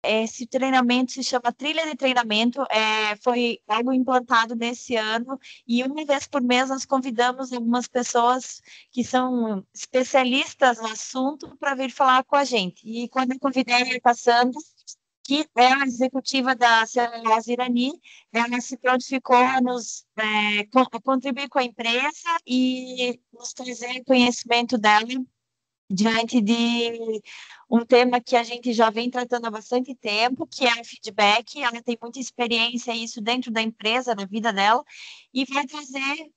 esse treinamento se chama Trilha de Treinamento, foi algo implantado nesse ano, e uma vez por mês nós convidamos algumas pessoas que são especialistas no assunto para vir falar com a gente. E quando eu convidei a Cassandra, que é a executiva da Celulose Irani, ela se prontificou a a contribuir com a empresa e nos trazer conhecimento dela diante de um tema que a gente já vem tratando há bastante tempo, que é o feedback. Ela tem muita experiência isso dentro da empresa, na vida dela, e vai trazer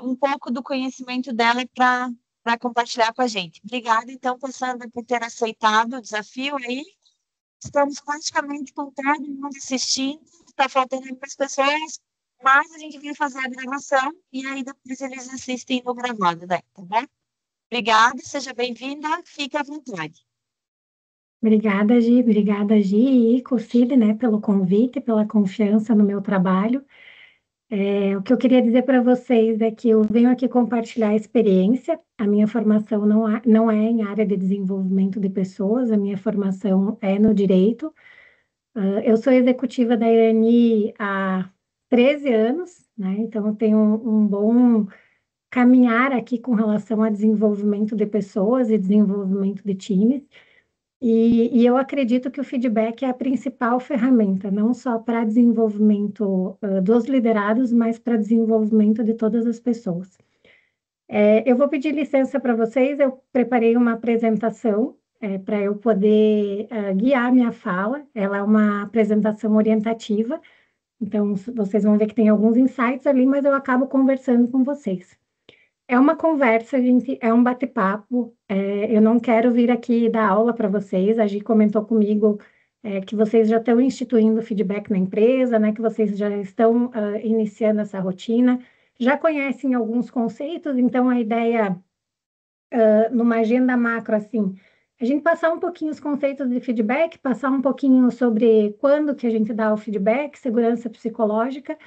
um pouco do conhecimento dela para compartilhar com a gente. Obrigada, então, Sandra, por ter aceitado o desafio aí. Estamos praticamente com todo mundo assistindo, está faltando algumas pessoas, mas a gente vai fazer a gravação e aí depois eles assistem no gravado, né? Tá bom? Obrigada, seja bem-vinda, fique à vontade. Obrigada, Gi e Cocile, né, pelo convite, pela confiança no meu trabalho. O que eu queria dizer para vocês é que eu venho aqui compartilhar a experiência. A minha formação não é em área de desenvolvimento de pessoas, a minha formação é no direito. Eu sou executiva da Irani há 13 anos, né, então eu tenho um bom caminhar aqui com relação a desenvolvimento de pessoas e desenvolvimento de times. E eu acredito que o feedback é a principal ferramenta, não só para desenvolvimento dos liderados, mas para desenvolvimento de todas as pessoas. Eu vou pedir licença para vocês, eu preparei uma apresentação para eu poder guiar minha fala. Ela é uma apresentação orientativa, então vocês vão ver que tem alguns insights ali, mas eu acabo conversando com vocês. É uma conversa, gente, é um bate-papo. Eu não quero vir aqui dar aula para vocês. A Gi comentou comigo, que vocês já estão instituindo feedback na empresa, né? Que vocês já estão iniciando essa rotina, já conhecem alguns conceitos, então a ideia, numa agenda macro, assim, a gente passar um pouquinho os conceitos de feedback, passar um pouquinho sobre quando que a gente dá o feedback, segurança psicológica,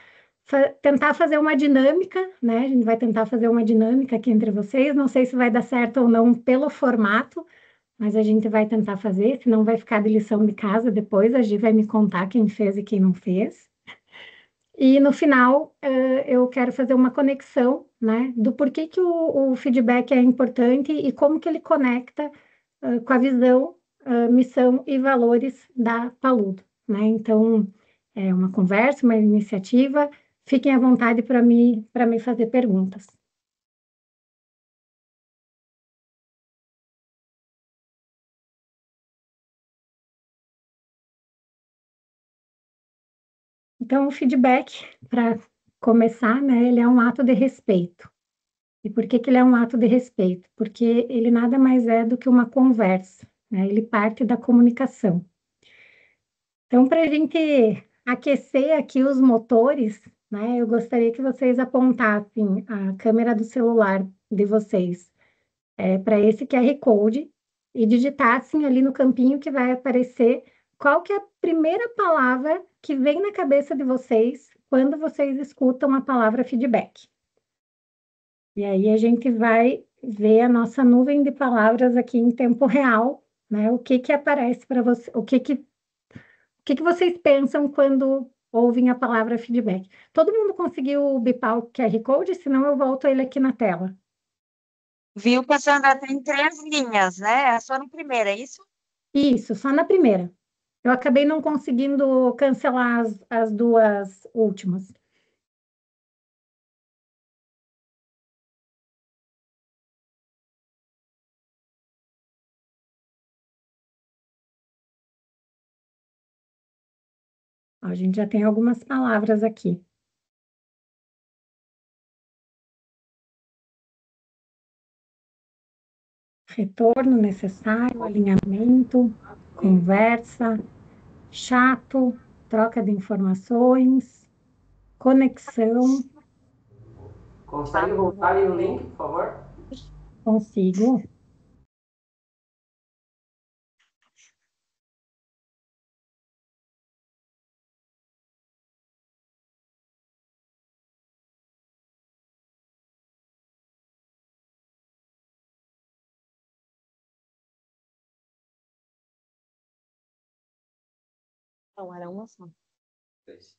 tentar fazer uma dinâmica, né? A gente vai tentar fazer uma dinâmica aqui entre vocês. Não sei se vai dar certo ou não pelo formato, mas a gente vai tentar fazer, senão vai ficar de lição de casa depois. A Gi vai me contar quem fez e quem não fez. E no final, eu quero fazer uma conexão, né, do porquê que o feedback é importante e como que ele conecta com a visão, missão e valores da Paludo, né? Então, é uma conversa, uma iniciativa. Fiquem à vontade para me fazer perguntas. Então, o feedback, para começar, né, ele é um ato de respeito. E por que que ele é um ato de respeito? Porque ele nada mais é do que uma conversa, né? Ele parte da comunicação. Então, para a gente aquecer aqui os motores, né, eu gostaria que vocês apontassem a câmera do celular de vocês para esse QR Code e digitassem ali no campinho que vai aparecer qual que é a primeira palavra que vem na cabeça de vocês quando vocês escutam a palavra feedback. E aí a gente vai ver a nossa nuvem de palavras aqui em tempo real, né? O que que aparece para você, o que que vocês pensam quando ouvem a palavra feedback? Todo mundo conseguiu bipar o QR Code? Senão eu volto ele aqui na tela. Viu, Cassandra, tem três linhas, né? É só no primeiro, é isso? Isso, só na primeira. Eu acabei não conseguindo cancelar as duas últimas. Ó, a gente já tem algumas palavras aqui. Retorno necessário, alinhamento, conversa, chato, troca de informações, conexão. Consegue voltar aí no link, por favor? Consigo. Não, era uma só. Dois.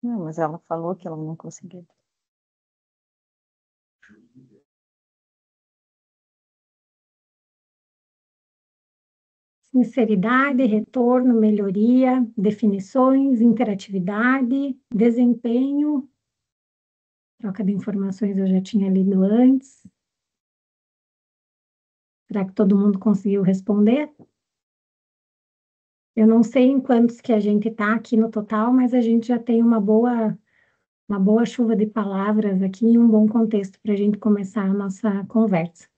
Não, mas ela falou que ela não conseguiu. Sinceridade, retorno, melhoria, definições, interatividade, desempenho, troca de informações eu já tinha lido antes. Será que todo mundo conseguiu responder? Eu não sei em quantos que a gente está aqui no total, mas a gente já tem uma boa chuva de palavras aqui e um bom contexto para a gente começar a nossa conversa.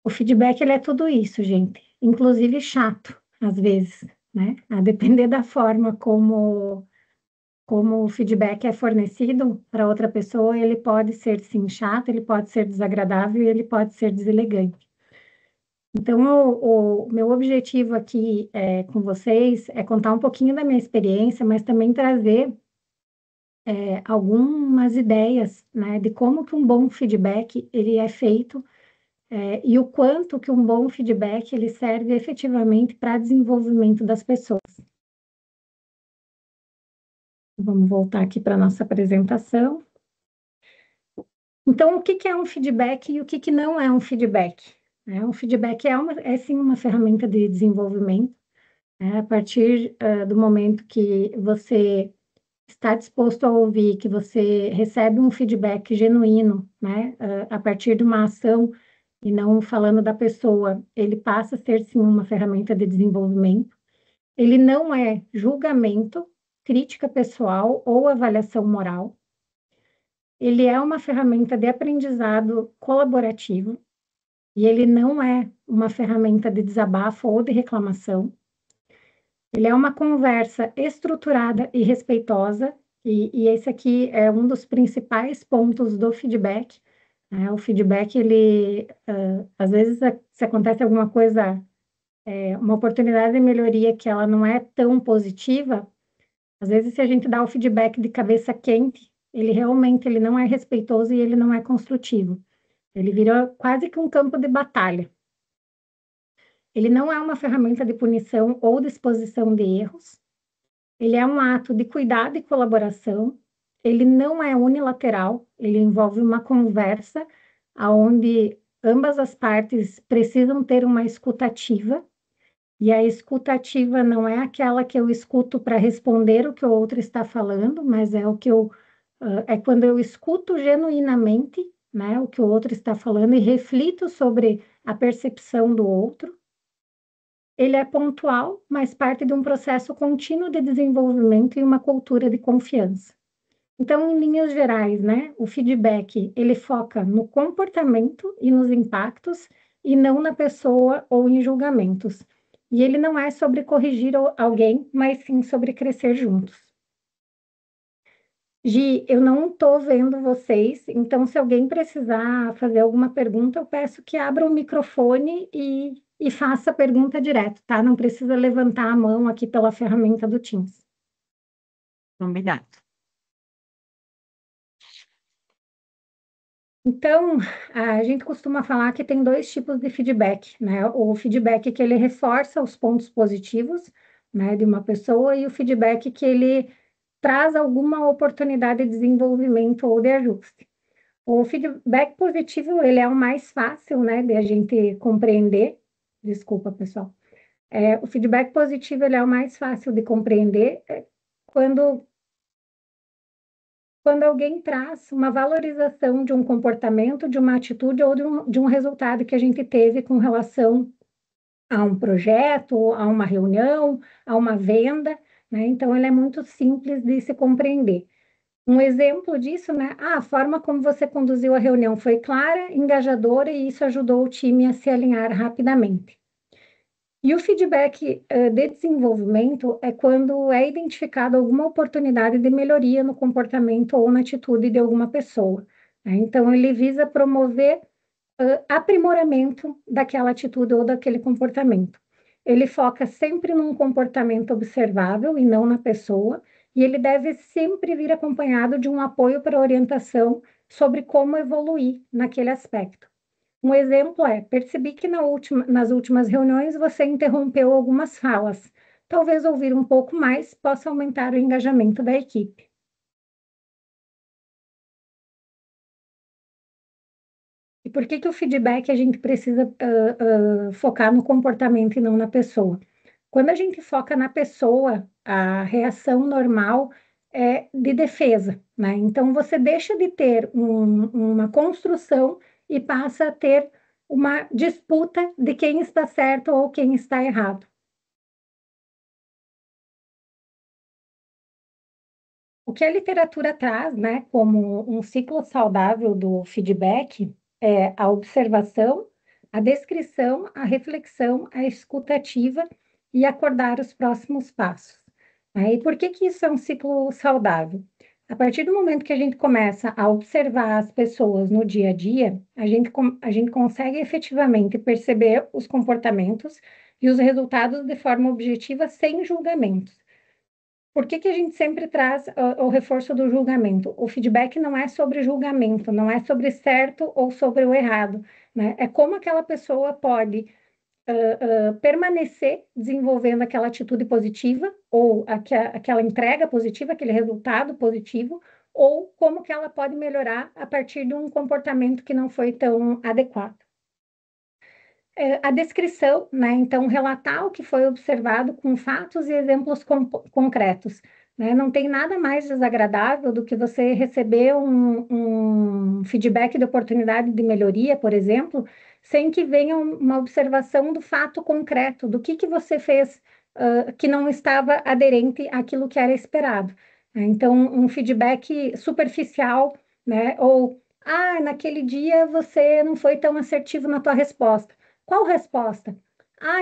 O feedback, ele é tudo isso, gente, inclusive chato, às vezes, né? A depender da forma como o feedback é fornecido para outra pessoa, ele pode ser, sim, chato, ele pode ser desagradável e ele pode ser deselegante. Então, o meu objetivo aqui com vocês é contar um pouquinho da minha experiência, mas também trazer algumas ideias, né, de como que um bom feedback ele é feito e o quanto que um bom feedback ele serve efetivamente para desenvolvimento das pessoas. Vamos voltar aqui para a nossa apresentação. Então, o que é um feedback e o que não é um feedback? Um feedback é sim uma ferramenta de desenvolvimento, a partir do momento que você está disposto a ouvir, que você recebe um feedback genuíno, né, a partir de uma ação e não falando da pessoa, ele passa a ser sim uma ferramenta de desenvolvimento. Ele não é julgamento, crítica pessoal ou avaliação moral. Ele é uma ferramenta de aprendizado colaborativo e ele não é uma ferramenta de desabafo ou de reclamação. Ele é uma conversa estruturada e respeitosa, e esse aqui é um dos principais pontos do feedback. Né? O feedback, ele, às vezes, se acontece alguma coisa, uma oportunidade de melhoria que ela não é tão positiva, às vezes, se a gente dá o feedback de cabeça quente, ele realmente ele não é respeitoso e ele não é construtivo. Ele vira quase que um campo de batalha. Ele não é uma ferramenta de punição ou de exposição de erros. Ele é um ato de cuidado e colaboração. Ele não é unilateral. Ele envolve uma conversa onde ambas as partes precisam ter uma escutativa. E a escutativa não é aquela que eu escuto para responder o que o outro está falando, mas é o que é quando eu escuto genuinamente, né, o que o outro está falando e reflito sobre a percepção do outro. Ele é pontual, mas parte de um processo contínuo de desenvolvimento e uma cultura de confiança. Então, em linhas gerais, né, o feedback, ele foca no comportamento e nos impactos e não na pessoa ou em julgamentos. E ele não é sobre corrigir alguém, mas sim sobre crescer juntos. Gi, eu não estou vendo vocês, então se alguém precisar fazer alguma pergunta, eu peço que abra o microfone e faça a pergunta direto, tá? Não precisa levantar a mão aqui pela ferramenta do Teams. Combinado. Então, a gente costuma falar que tem dois tipos de feedback, né? O feedback que ele reforça os pontos positivos, né, de uma pessoa e o feedback que ele traz alguma oportunidade de desenvolvimento ou de ajuste. O feedback positivo, ele é o mais fácil, né, de a gente compreender. Desculpa, pessoal. O feedback positivo, ele é o mais fácil de compreender quando alguém traz uma valorização de um comportamento, de uma atitude ou de um resultado que a gente teve com relação a um projeto, a uma reunião, a uma venda, né? Então, ele é muito simples de se compreender. Um exemplo disso, né? A forma como você conduziu a reunião foi clara, engajadora e isso ajudou o time a se alinhar rapidamente. E o feedback de desenvolvimento é quando é identificada alguma oportunidade de melhoria no comportamento ou na atitude de alguma pessoa. Né? Então, ele visa promover aprimoramento daquela atitude ou daquele comportamento. Ele foca sempre num comportamento observável e não na pessoa, e ele deve sempre vir acompanhado de um apoio para orientação sobre como evoluir naquele aspecto. Um exemplo é: percebi que nas últimas reuniões você interrompeu algumas falas. talvez ouvir um pouco mais possa aumentar o engajamento da equipe. E por que que o feedback a gente precisa focar no comportamento e não na pessoa? Quando a gente foca na pessoa, a reação normal é de defesa, né? Então você deixa de ter uma construção e passa a ter uma disputa de quem está certo ou quem está errado. O que a literatura traz, né, como um ciclo saudável do feedback é a observação, a descrição, a reflexão, a escutativa e acordar os próximos passos. E por que que isso é um ciclo saudável? A partir do momento que a gente começa a observar as pessoas no dia a dia, a gente consegue efetivamente perceber os comportamentos e os resultados de forma objetiva, sem julgamentos. Por que que a gente sempre traz o reforço do julgamento? O feedback não é sobre julgamento, não é sobre certo ou sobre o errado, né? É como aquela pessoa pode permanecer desenvolvendo aquela atitude positiva ou aquela entrega positiva, aquele resultado positivo, ou como que ela pode melhorar a partir de um comportamento que não foi tão adequado. A descrição, né? Então, relatar o que foi observado com fatos e exemplos concretos, né? Não tem nada mais desagradável do que você receber um feedback de oportunidade de melhoria, por exemplo, sem que venha uma observação do fato concreto, do que você fez que não estava aderente àquilo que era esperado. Então, um feedback superficial, né? Ou, naquele dia você não foi tão assertivo na tua resposta. Qual resposta?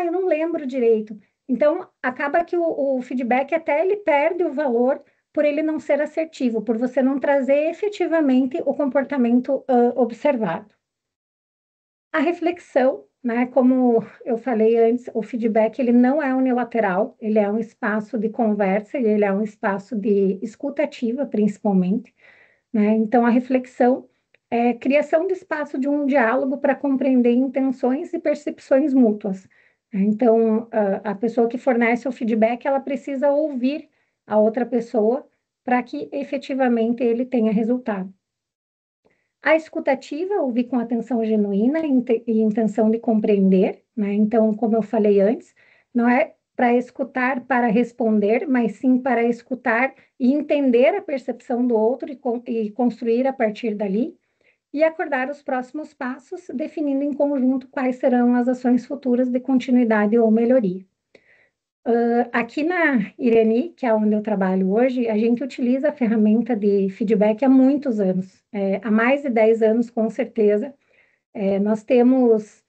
Eu não lembro direito. Então, acaba que o feedback até ele perde o valor por ele não ser assertivo, por você não trazer efetivamente o comportamento observado. A reflexão, né, como eu falei antes, o feedback ele não é unilateral, ele é um espaço de conversa e ele é um espaço de escuta ativa, principalmente, né? Então, a reflexão é criação de espaço de um diálogo para compreender intenções e percepções mútuas. Então, a pessoa que fornece o feedback, ela precisa ouvir a outra pessoa para que efetivamente ele tenha resultado. A escutativa, ouvir com atenção genuína e intenção de compreender, né? Então, como eu falei antes, não é para escutar para responder, mas sim para escutar e entender a percepção do outro e construir a partir dali, e acordar os próximos passos, definindo em conjunto quais serão as ações futuras de continuidade ou melhoria. Aqui na Irani, que é onde eu trabalho hoje, a gente utiliza a ferramenta de feedback há muitos anos, há mais de 10 anos, com certeza. Nós temos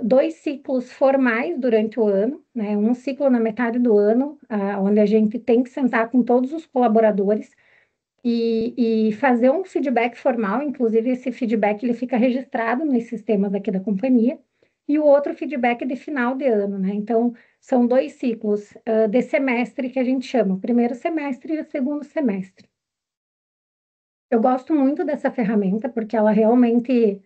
2 ciclos formais durante o ano, né? Um ciclo na metade do ano, onde a gente tem que sentar com todos os colaboradores e fazer um feedback formal, inclusive esse feedback ele fica registrado nos sistemas aqui da companhia, e o outro feedback de final de ano, né? Então, são 2 ciclos de semestre que a gente chama, o primeiro semestre e o segundo semestre. Eu gosto muito dessa ferramenta porque ela realmente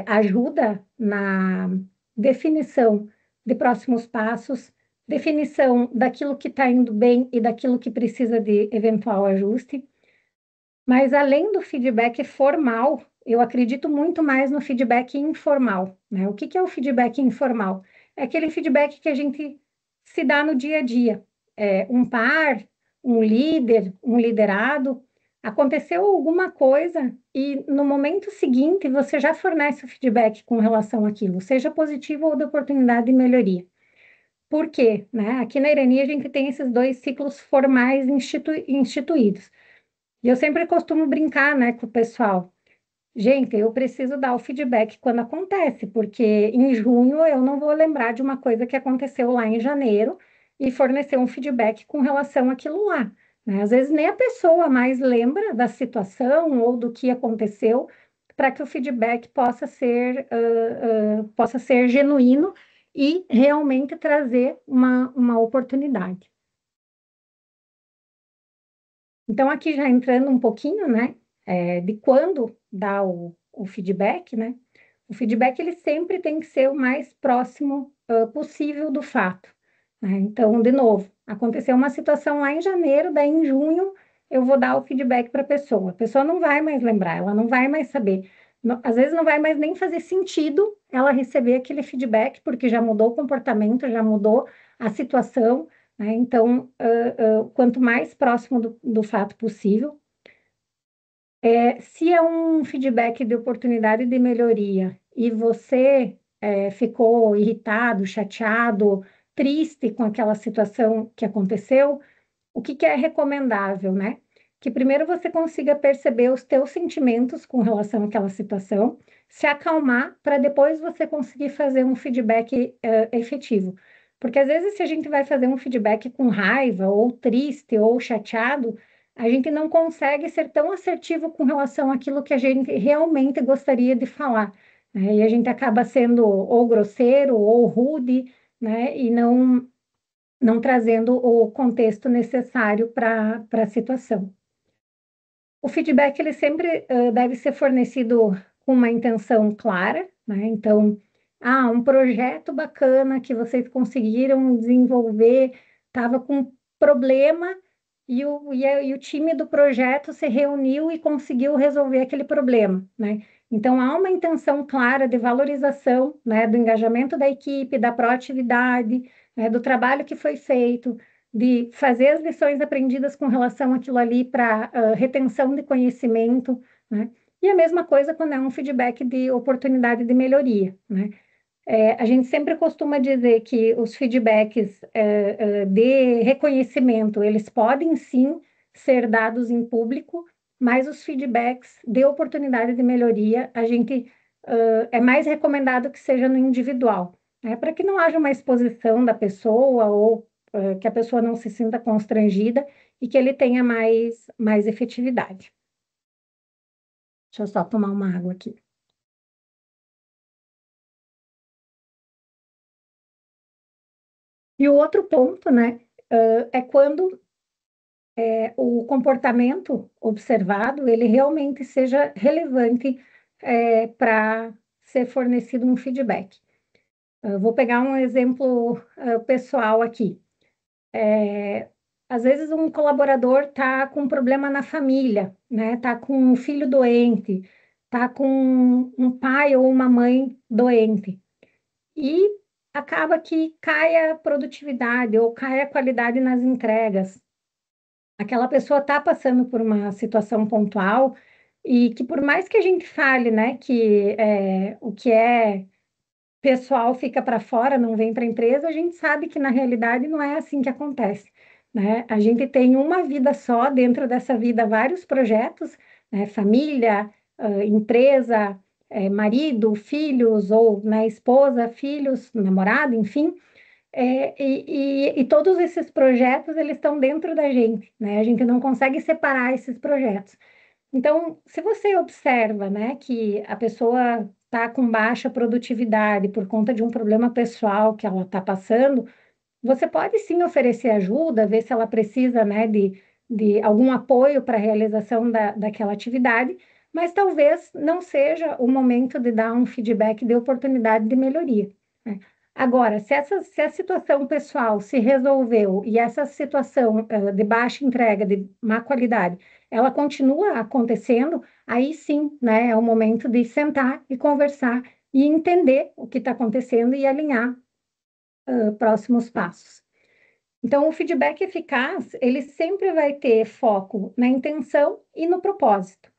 ajuda na definição de próximos passos, definição daquilo que está indo bem e daquilo que precisa de eventual ajuste. Mas além do feedback formal, eu acredito muito mais no feedback informal, né? O que que é o feedback informal? É aquele feedback que a gente se dá no dia a dia. Um par, um líder, um liderado, aconteceu alguma coisa e no momento seguinte você já fornece o feedback com relação àquilo, seja positivo ou de oportunidade de melhoria. Por quê? Né? Aqui na Irani a gente tem esses 2 ciclos formais instituídos. E eu sempre costumo brincar, né, com o pessoal. Gente, eu preciso dar o feedback quando acontece, porque em junho eu não vou lembrar de uma coisa que aconteceu lá em janeiro e fornecer um feedback com relação àquilo lá, né? Às vezes nem a pessoa mais lembra da situação ou do que aconteceu para que o feedback possa ser genuíno e realmente trazer uma oportunidade. Então, aqui já entrando um pouquinho, né, de quando dá o feedback, né? O feedback ele sempre tem que ser o mais próximo possível do fato. né? Então, de novo, aconteceu uma situação lá em janeiro, daí em junho eu vou dar o feedback para a pessoa não vai mais lembrar, ela não vai mais saber. Às vezes não vai mais nem fazer sentido ela receber aquele feedback, porque já mudou o comportamento, já mudou a situação, né? Então, quanto mais próximo do fato possível, se é um feedback de oportunidade de melhoria e você ficou irritado, chateado, triste com aquela situação que aconteceu, o que que é recomendável, né? Que primeiro você consiga perceber os teus sentimentos com relação àquela situação, se acalmar para depois você conseguir fazer um feedback efetivo. Porque às vezes se a gente vai fazer um feedback com raiva, ou triste, ou chateado, a gente não consegue ser tão assertivo com relação àquilo que a gente realmente gostaria de falar, né? E a gente acaba sendo ou grosseiro ou rude, né? E não trazendo o contexto necessário para a situação. O feedback ele sempre deve ser fornecido com uma intenção clara, né? Então, um projeto bacana que vocês conseguiram desenvolver, estava com problema e o time do projeto se reuniu e conseguiu resolver aquele problema, né? Então, há uma intenção clara de valorização, né, do engajamento da equipe, da proatividade, né, do trabalho que foi feito, de fazer as lições aprendidas com relação àquilo ali para retenção de conhecimento, né? E a mesma coisa quando é um feedback de oportunidade de melhoria, né? A gente sempre costuma dizer que os feedbacks de reconhecimento, eles podem sim ser dados em público, mas os feedbacks de oportunidade de melhoria, a gente é mais recomendado que seja no individual, né? Para que não haja uma exposição da pessoa ou que a pessoa não se sinta constrangida e que ele tenha mais efetividade. Deixa eu só tomar uma água aqui. E o outro ponto, né, é quando o comportamento observado, ele realmente seja relevante para ser fornecido um feedback. Eu vou pegar um exemplo pessoal aqui. Às vezes um colaborador está com um problema na família, né? Está com um filho doente, está com um pai ou uma mãe doente. E acaba que cai a produtividade ou cai a qualidade nas entregas. Aquela pessoa está passando por uma situação pontual e que por mais que a gente fale, né, que o que é pessoal fica para fora, não vem para a empresa, a gente sabe que na realidade não é assim que acontece, né? A gente tem uma vida só, dentro dessa vida vários projetos, né? Família, empresa, marido, filhos ou né, esposa, filhos, namorado, enfim. E todos esses projetos, eles estão dentro da gente, né? A gente não consegue separar esses projetos. Então, se você observa, né, que a pessoa está com baixa produtividade por conta de um problema pessoal que ela está passando, você pode sim oferecer ajuda, ver se ela precisa, né, de algum apoio para a realização daquela atividade, mas talvez não seja o momento de dar um feedback de oportunidade de melhoria, né? Agora, se a situação pessoal se resolveu e essa situação de baixa entrega, de má qualidade, ela continua acontecendo, aí sim, né, é o momento de sentar e conversar e entender o que está acontecendo e alinhar próximos passos. Então, o feedback eficaz, ele sempre vai ter foco na intenção e no propósito.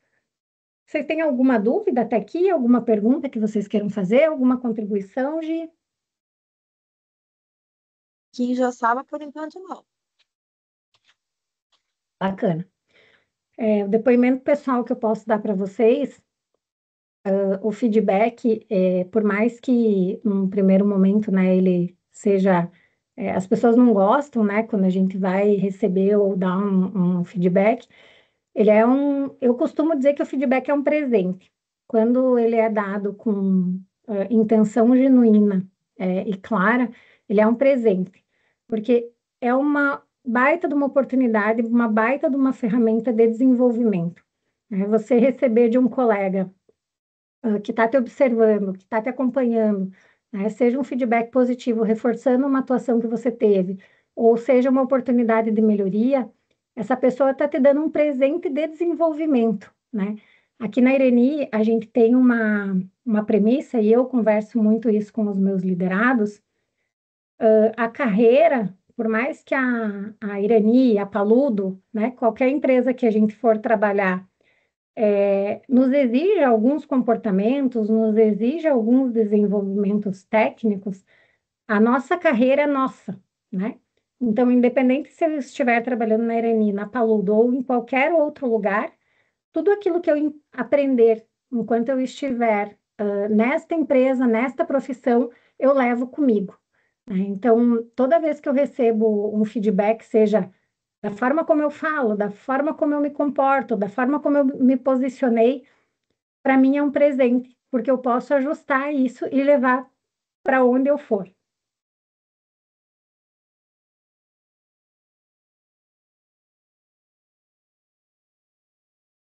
Vocês têm alguma dúvida até aqui? Alguma pergunta que vocês queiram fazer? Alguma contribuição, Gi? Quem já sabe, por enquanto, não. Bacana. O depoimento pessoal que eu posso dar para vocês, o feedback, por mais que num primeiro momento, né, ele seja, as pessoas não gostam, né, quando a gente vai receber ou dar um feedback, eu costumo dizer que o feedback é um presente. Quando ele é dado com intenção genuína, e clara, ele é um presente, porque é uma baita de uma oportunidade, uma baita de uma ferramenta de desenvolvimento, né? Você receber de um colega que está te observando, que está te acompanhando, né? Seja um feedback positivo, reforçando uma atuação que você teve, ou seja uma oportunidade de melhoria, essa pessoa está te dando um presente de desenvolvimento, né? Aqui na Ireni, a gente tem uma premissa, e eu converso muito isso com os meus liderados, a carreira, por mais que a Irani, a Paludo, né, qualquer empresa que a gente for trabalhar, nos exige alguns comportamentos, nos exige alguns desenvolvimentos técnicos, a nossa carreira é nossa, né? Então, independente se eu estiver trabalhando na Irani, na Paludo ou em qualquer outro lugar, tudo aquilo que eu aprender enquanto eu estiver nesta empresa, nesta profissão, eu levo comigo, né? Então, toda vez que eu recebo um feedback, seja da forma como eu falo, da forma como eu me comporto, da forma como eu me posicionei, para mim é um presente, porque eu posso ajustar isso e levar para onde eu for.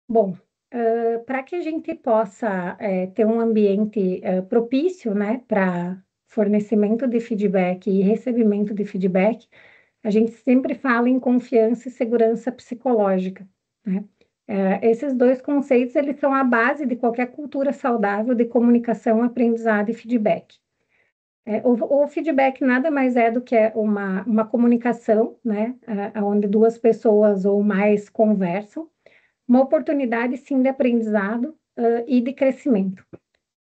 Bom, para que a gente possa ter um ambiente propício, né, para fornecimento de feedback e recebimento de feedback, a gente sempre fala em confiança e segurança psicológica, né? Esses dois conceitos, eles são a base de qualquer cultura saudável de comunicação, aprendizado e feedback. O feedback nada mais é do que uma comunicação, né, onde duas pessoas ou mais conversam, uma oportunidade, sim, de aprendizado, e de crescimento.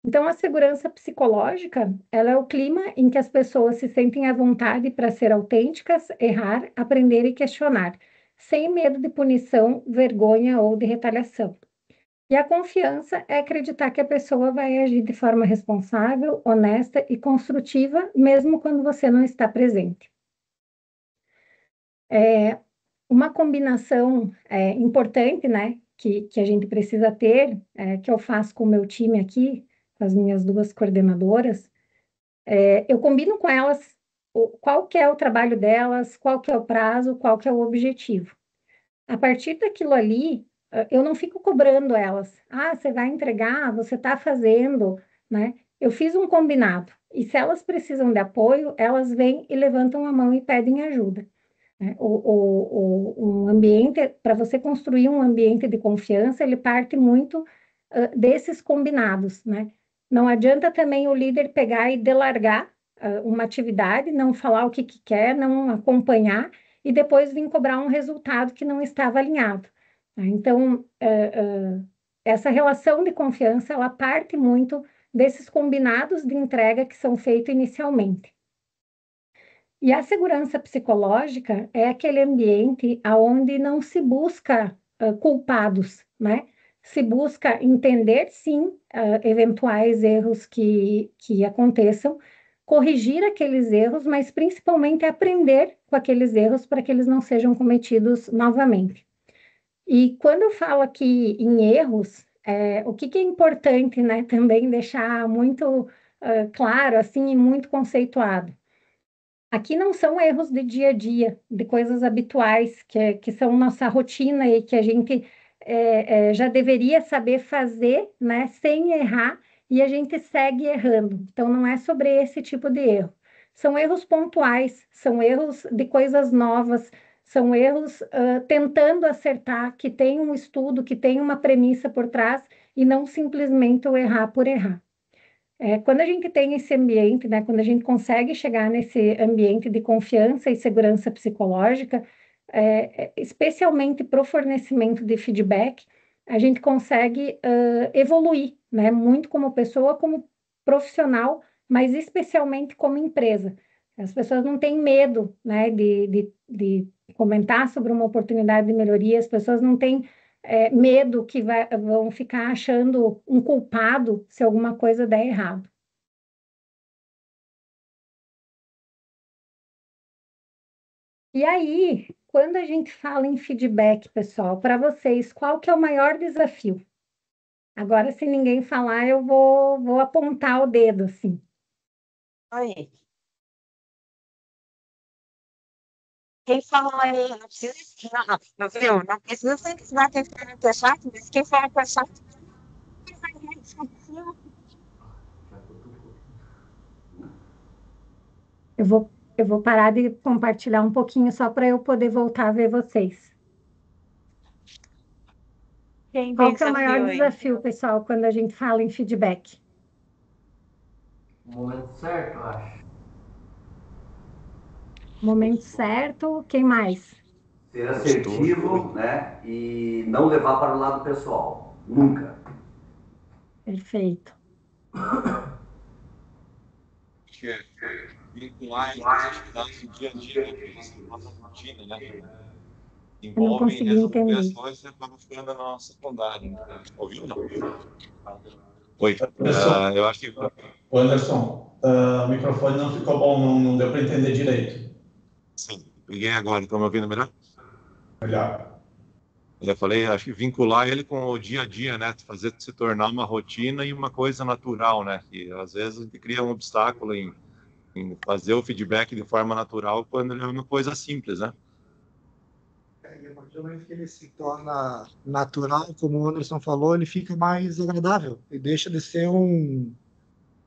Então, a segurança psicológica, ela é o clima em que as pessoas se sentem à vontade para ser autênticas, errar, aprender e questionar, sem medo de punição, vergonha ou de retaliação. E a confiança é acreditar que a pessoa vai agir de forma responsável, honesta e construtiva, mesmo quando você não está presente. Uma combinação importante, né, que a gente precisa ter, que eu faço com o meu time aqui, com as minhas duas coordenadoras, eu combino com elas qual que é o trabalho delas, qual que é o prazo, qual que é o objetivo. A partir daquilo ali, eu não fico cobrando elas. Ah, você vai entregar, você está fazendo, né? Eu fiz um combinado. E se elas precisam de apoio, elas vêm e levantam a mão e pedem ajuda, né? Um ambiente, para você construir um ambiente de confiança, ele parte muito desses combinados, né? Não adianta também o líder pegar e delargar uma atividade, não falar o que quer, não acompanhar e depois vir cobrar um resultado que não estava alinhado, né? Então, essa relação de confiança, ela parte muito desses combinados de entrega que são feitos inicialmente. E a segurança psicológica é aquele ambiente onde não se busca culpados, né? Se busca entender, sim, eventuais erros que aconteçam, corrigir aqueles erros, mas principalmente aprender com aqueles erros para que eles não sejam cometidos novamente. E quando eu falo aqui em erros, o que é importante, né, também deixar muito claro, assim, e muito conceituado. Aqui não são erros de dia a dia, de coisas habituais, que são nossa rotina e que a gente já deveria saber fazer, né, sem errar, e a gente segue errando. Então, não é sobre esse tipo de erro. São erros pontuais, são erros de coisas novas, são erros tentando acertar, que tem um estudo, que tem uma premissa por trás, e não simplesmente o errar por errar. Quando a gente tem esse ambiente, né, quando a gente consegue chegar nesse ambiente de confiança e segurança psicológica, especialmente para o fornecimento de feedback, a gente consegue evoluir, né, muito como pessoa, como profissional, mas especialmente como empresa. As pessoas não têm medo, né, de comentar sobre uma oportunidade de melhoria, as pessoas não têm medo que vão ficar achando um culpado se alguma coisa der errado. E aí, quando a gente fala em feedback, pessoal, para vocês, qual que é o maior desafio? Agora, se ninguém falar, eu vou apontar o dedo, assim. Oi. Quem falou aí, não precisa ensinar, não, viu? Não precisa você ensinar quem fala que é chato, mas quem fala que é chato, Eu vou parar de compartilhar um pouquinho só para eu poder voltar a ver vocês. Quem Qual tem que é o maior desafio aí? desafio, pessoal, quando a gente fala em feedback? No momento certo, eu acho. Momento certo, quem mais? Ser assertivo, né? E não levar para o lado pessoal. Nunca. Perfeito. Acho que vincular as atividades do dia a dia, né? Porque você faz uma rotina, né? Eu não Envolve consegui resolver as entender. coisas e acaba ficando na secundária. Né? Ouviu? Não? Oi. Pessoal, Eu acho que o Anderson, o microfone não ficou bom, não deu para entender direito. sim. Peguei agora, estão me ouvindo melhor? Melhor. Eu falei, acho que vincular ele com o dia a dia, né? Fazer se tornar uma rotina e uma coisa natural, né? Que às vezes a gente cria um obstáculo em fazer o feedback de forma natural quando ele é uma coisa simples, né? E a partir do momento que ele se torna natural, como o Anderson falou, ele fica mais agradável e deixa de ser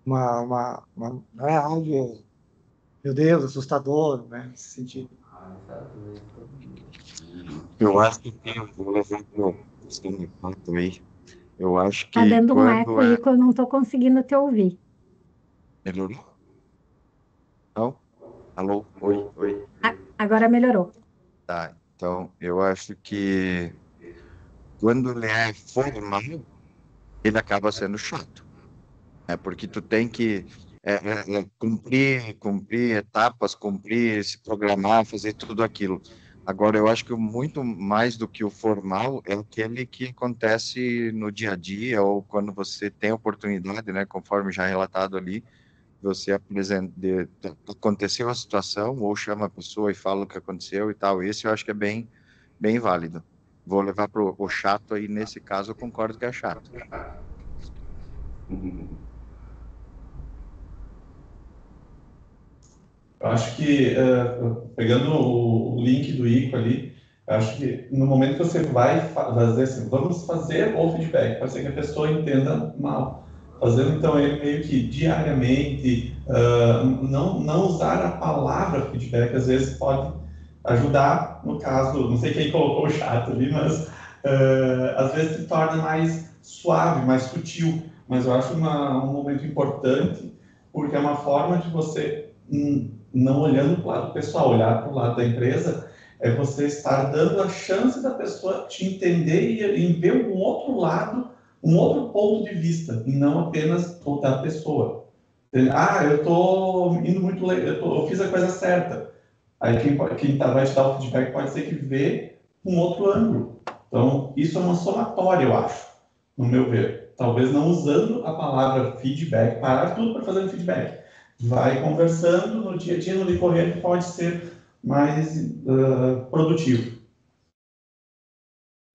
não é algo, meu Deus, assustador, né? Nesse sentido. Eu acho que tem um exemplo também. Eu acho Tá que dando um quando eco, é. Ico, eu não tô conseguindo te ouvir. Melhorou? Não? Alô? Oi, oi. Agora melhorou. Tá. Então, eu acho que quando ele é formal, ele acaba sendo chato. É porque tu tem que cumprir etapas, se programar, fazer tudo aquilo. Agora, eu acho que muito mais do que o formal é aquele que acontece no dia a dia ou quando você tem oportunidade, né, conforme já relatado ali, você apresenta, aconteceu a situação ou chama a pessoa e fala o que aconteceu e tal. Esse eu acho que é bem válido. Vou levar para o chato aí, nesse caso, eu concordo que é chato. Eu acho que, pegando o link do ICO ali, eu acho que no momento que você vai fazer assim, vamos fazer o feedback, pode ser que a pessoa entenda mal. Fazendo então ele meio que diariamente, não usar a palavra feedback, às vezes pode ajudar, no caso, não sei quem colocou o chato ali, mas às vezes se torna mais suave, mais sutil. Mas eu acho um momento importante, porque é uma forma de você não olhando para o lado pessoal, olhar para o lado da empresa, é você estar dando a chance da pessoa te entender e ver um outro lado, um outro ponto de vista, e não apenas o da pessoa. Ah, eu estou indo muito legal, eu fiz a coisa certa. Aí quem vai te dar o feedback pode ser que vê um outro ângulo. Então, isso é uma somatória, eu acho, no meu ver. Talvez não usando a palavra feedback, parar tudo para fazer um feedback. Vai conversando no dia a dia, no decorrer, pode ser mais produtivo.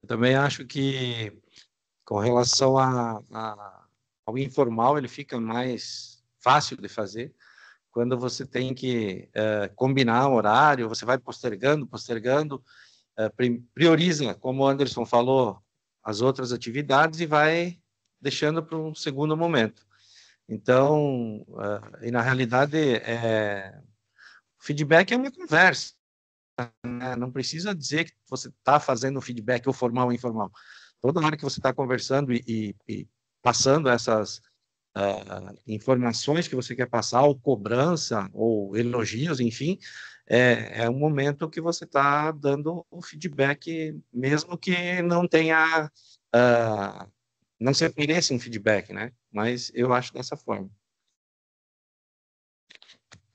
Eu também acho que, com relação ao informal, ele fica mais fácil de fazer. Quando você tem que combinar o horário, você vai postergando, prioriza, como o Anderson falou, as outras atividades e vai deixando para um segundo momento. Então, e na realidade, feedback é uma conversa, né? Não precisa dizer que você está fazendo feedback ou formal ou informal. Toda hora que você está conversando e passando essas informações que você quer passar, ou cobrança, ou elogios, enfim, é um momento que você está dando o feedback, mesmo que não tenha, não se ofereça um feedback, né? Mas eu acho dessa forma.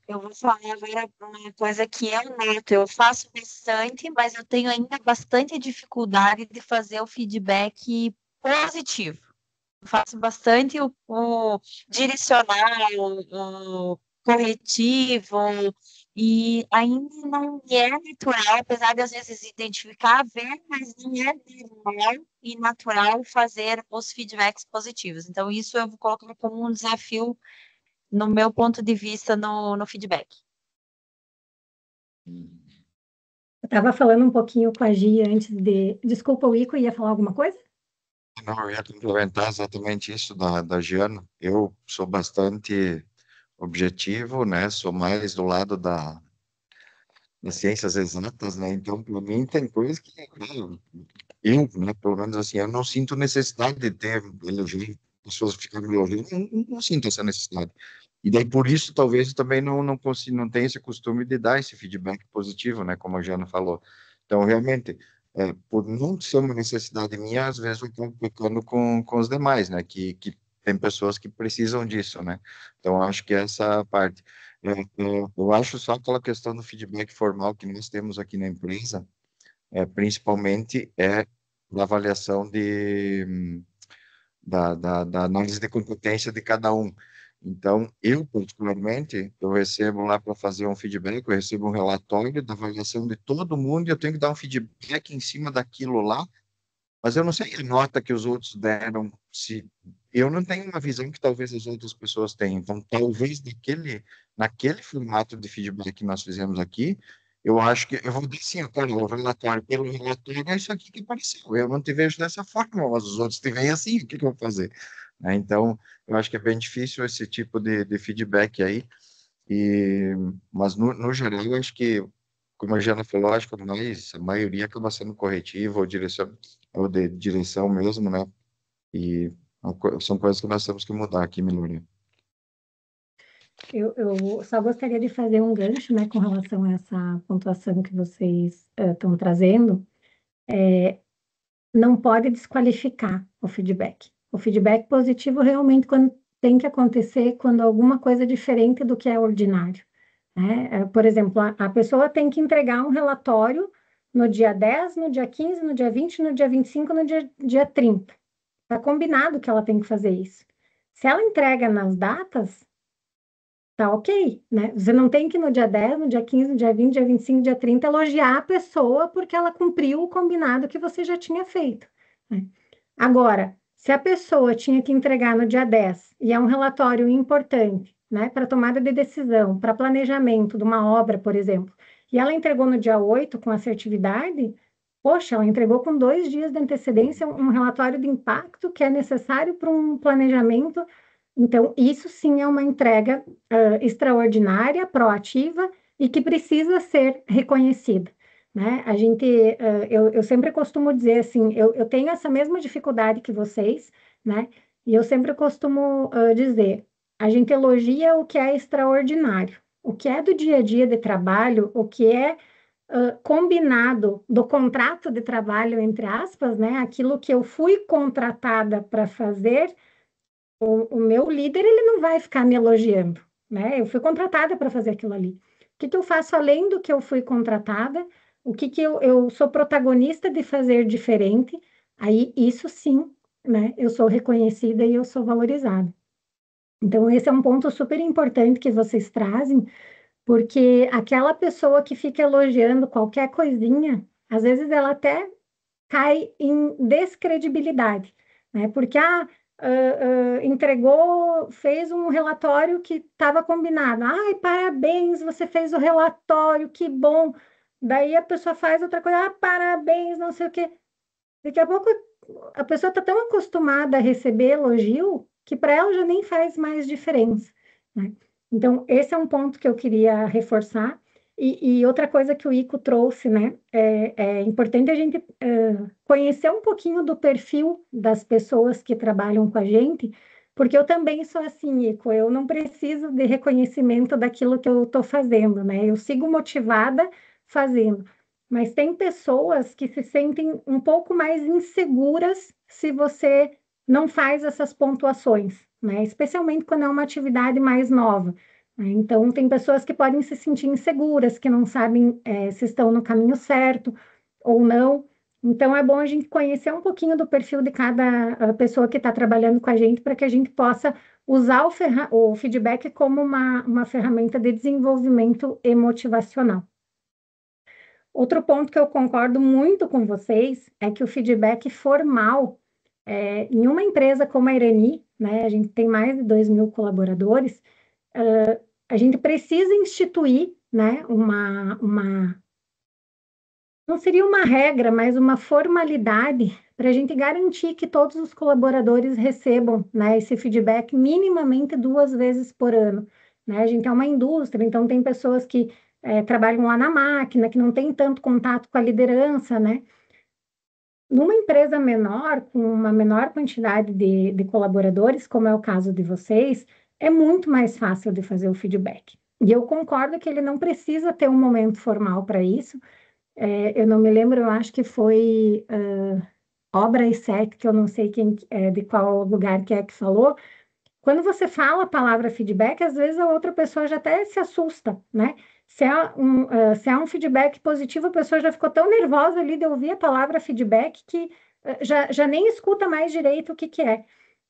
Eu vou falar agora uma coisa que eu noto. Eu faço bastante, mas eu tenho ainda bastante dificuldade de fazer o feedback positivo. Eu faço bastante o direcional, o corretivo, e ainda não me é natural, apesar de às vezes identificar, ver, mas não é normal e natural fazer os feedbacks positivos. Então, isso eu vou colocar como um desafio no meu ponto de vista no feedback. Eu estava falando um pouquinho com a Gia antes de. Desculpa, o Ico ia falar alguma coisa? Não, eu ia complementar exatamente isso da Giana. Eu sou bastante objetivo, né? Sou mais do lado das ciências exatas, né? Então, para mim, tem coisas que né, pelo menos assim, eu não sinto necessidade de ter elogio, pessoas ficarem me elogiando, não sinto essa necessidade. E daí, por isso, talvez eu também não consigo, não tenha esse costume de dar esse feedback positivo, né? Como a Jana falou. Então, realmente, por não ser uma necessidade minha, às vezes eu estou pecando com os demais, né? Que tem pessoas que precisam disso, né? Então, acho que essa parte. Eu acho só aquela questão do feedback formal que nós temos aqui na empresa, principalmente da avaliação da análise de competência de cada um. Então, eu, particularmente, eu recebo lá para fazer um feedback, eu recebo um relatório da avaliação de todo mundo e eu tenho que dar um feedback em cima daquilo lá, mas eu não sei a nota que os outros deram, se eu não tenho uma visão que talvez as outras pessoas tenham. Então, talvez naquele formato de feedback que nós fizemos aqui, eu acho que eu vou dizer assim, cara, o relatório, pelo relatório, é isso aqui que apareceu. Eu não te vejo dessa forma, mas os outros te veem assim, o que que eu vou fazer? Né? Então, eu acho que é bem difícil esse tipo de feedback aí, mas no geral, eu acho que, como a Jana falou, acho que a maioria acaba sendo corretiva ou de direção mesmo, né? E são coisas que nós temos que mudar aqui, Milúria. Eu só gostaria de fazer um gancho, né, com relação a essa pontuação que vocês estão trazendo. Não pode desqualificar o feedback. O feedback positivo realmente quando tem que acontecer quando alguma coisa é diferente do que é ordinário, né? Por exemplo, a pessoa tem que entregar um relatório no dia 10, no dia 15, no dia 20, no dia 25, no dia 30. Está combinado que ela tem que fazer isso. Se ela entrega nas datas, tá ok, né? Você não tem que no dia 10, no dia 15, no dia 20, dia 25, no dia 30 elogiar a pessoa porque ela cumpriu o combinado que você já tinha feito, né? Agora, se a pessoa tinha que entregar no dia 10 e é um relatório importante, né, para tomada de decisão, para planejamento de uma obra, por exemplo, e ela entregou no dia 8 com assertividade, poxa, ela entregou com 2 dias de antecedência um relatório de impacto que é necessário para um planejamento. Então, isso sim é uma entrega extraordinária, proativa e que precisa ser reconhecida, né? A gente, eu sempre costumo dizer assim, eu tenho essa mesma dificuldade que vocês, né? E eu sempre costumo dizer, a gente elogia o que é extraordinário, o que é do dia a dia de trabalho, o que é combinado do contrato de trabalho, entre aspas, né? Aquilo que eu fui contratada para fazer, o meu líder, ele não vai ficar me elogiando, né? Eu fui contratada para fazer aquilo ali. O que que eu faço além do que eu fui contratada? O que que eu sou protagonista de fazer diferente? Aí, isso sim, né? Eu sou reconhecida e eu sou valorizada. Então, esse é um ponto super importante que vocês trazem, porque aquela pessoa que fica elogiando qualquer coisinha, às vezes ela até cai em descredibilidade, né? Porque entregou, fez um relatório que estava combinado. Ai, parabéns, você fez o relatório, que bom. Daí a pessoa faz outra coisa, parabéns, não sei o quê. Daqui a pouco a pessoa está tão acostumada a receber elogio que para ela já nem faz mais diferença, né? Então, esse é um ponto que eu queria reforçar. E outra coisa que o Ico trouxe, né? É importante a gente conhecer um pouquinho do perfil das pessoas que trabalham com a gente, porque eu também sou assim, Ico, eu não preciso de reconhecimento daquilo que eu estou fazendo, né? Eu sigo motivada fazendo. Mas tem pessoas que se sentem um pouco mais inseguras se você não faz essas pontuações, né? Especialmente quando é uma atividade mais nova, né? Então, tem pessoas que podem se sentir inseguras, que não sabem se estão no caminho certo ou não. Então, é bom a gente conhecer um pouquinho do perfil de cada pessoa que está trabalhando com a gente para que a gente possa usar o feedback como uma ferramenta de desenvolvimento e motivacional. Outro ponto que eu concordo muito com vocês é que o feedback formal, em uma empresa como a Irani, né, a gente tem mais de 2.000 colaboradores, a gente precisa instituir, né, não seria uma regra, mas uma formalidade para a gente garantir que todos os colaboradores recebam, né, esse feedback minimamente 2 vezes por ano. né? A gente é uma indústria, então tem pessoas que trabalham lá na máquina, que não tem tanto contato com a liderança, né? Numa empresa menor, com uma menor quantidade de colaboradores, como é o caso de vocês, é muito mais fácil de fazer o feedback. E eu concordo que ele não precisa ter um momento formal para isso. Eu não me lembro, eu acho que foi Obra e Sete, que eu não sei de qual lugar que é que falou. Quando você fala a palavra feedback, às vezes a outra pessoa já até se assusta, né? Se é um feedback positivo, a pessoa já ficou tão nervosa ali de ouvir a palavra feedback que já nem escuta mais direito o que que é.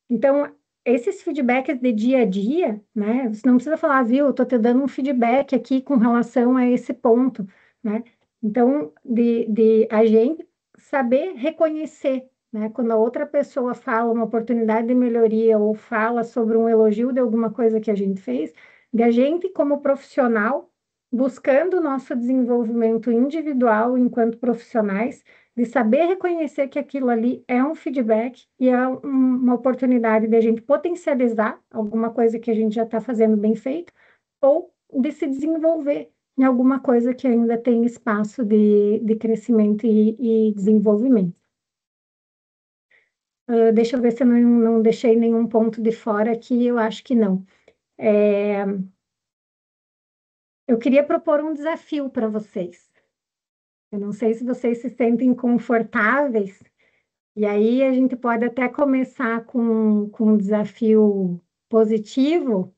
Então, esses feedbacks de dia a dia, né? Você não precisa falar, viu, eu tô te dando um feedback aqui com relação a esse ponto, né? Então, de a gente saber reconhecer, né? Quando a outra pessoa fala uma oportunidade de melhoria ou fala sobre um elogio de alguma coisa que a gente fez, de a gente, como profissional, buscando o nosso desenvolvimento individual enquanto profissionais, de saber reconhecer que aquilo ali é um feedback e é uma oportunidade de a gente potencializar alguma coisa que a gente já está fazendo bem feito, ou de se desenvolver em alguma coisa que ainda tem espaço de crescimento e desenvolvimento. Deixa eu ver se eu não deixei nenhum ponto de fora aqui, eu acho que não. Eu queria propor um desafio para vocês. Eu não sei se vocês se sentem confortáveis. E aí a gente pode até começar com um desafio positivo,